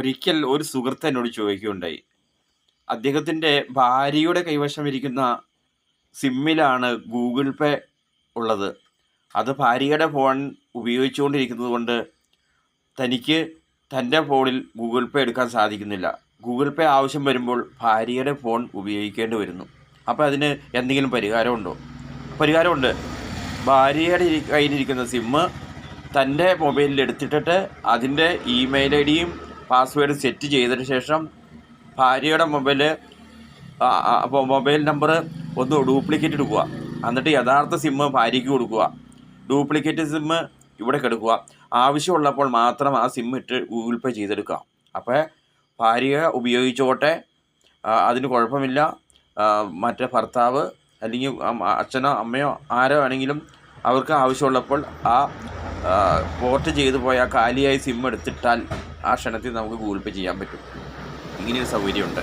ഒരിക്കൽ ഒരു സുഹൃത്ത് എന്നോട് ചോദിക്കുകയുണ്ടായി. അദ്ദേഹത്തിൻ്റെ ഭാര്യയുടെ കൈവശം ഇരിക്കുന്ന സിമ്മിലാണ് ഗൂഗിൾ പേ ഉള്ളത്. അത് ഭാര്യയുടെ ഫോൺ ഉപയോഗിച്ചുകൊണ്ടിരിക്കുന്നത് കൊണ്ട് തനിക്ക് തൻ്റെ ഫോണിൽ ഗൂഗിൾ പേ എടുക്കാൻ സാധിക്കുന്നില്ല. ഗൂഗിൾ പേ ആവശ്യം വരുമ്പോൾ ഭാര്യയുടെ ഫോൺ ഉപയോഗിക്കേണ്ടി വരുന്നു. അപ്പോൾ അതിന് എന്തെങ്കിലും പരിഹാരമുണ്ടോ? പരിഹാരമുണ്ട്. ഭാര്യയുടെ കയ്യിലിരിക്കുന്ന സിമ്മ് തൻ്റെ മൊബൈലിൽ എടുത്തിട്ടിട്ട് അതിൻ്റെ ഇമെയിൽ ഐ ഡിയും പാസ്വേഡ് സെറ്റ് ചെയ്തതിന് ശേഷം ഭാര്യയുടെ മൊബൈൽ നമ്പർ ഒന്ന് ഡ്യൂപ്ലിക്കേറ്റ് എടുക്കുക. എന്നിട്ട് യഥാർത്ഥ സിമ്മ് ഭാര്യയ്ക്ക് കൊടുക്കുക. ഡ്യൂപ്ലിക്കേറ്റ് സിമ്മ് ഇവിടെ കെടുക്കുക. ആവശ്യമുള്ളപ്പോൾ മാത്രം ആ സിമ്മ് ഇട്ട് ഗൂഗിൾ പേ ചെയ്തെടുക്കുക. അപ്പോൾ ഭാര്യ ഉപയോഗിച്ചോട്ടെ, അതിന് കുഴപ്പമില്ല. മറ്റേ ഭർത്താവ് അല്ലെങ്കിൽ അച്ഛനോ അമ്മയോ ആരോ ആണെങ്കിലും അവർക്ക് ആവശ്യമുള്ളപ്പോൾ ആ പോർട്ട് ചെയ്തു പോയ കാലിയായി സിം എടുത്തിട്ടാൽ ആ ക്ഷണത്തിൽ നമുക്ക് ഗൂഗിൾ പേ ചെയ്യാൻ പറ്റും. ഇങ്ങനെയൊരു സൗകര്യമുണ്ട്.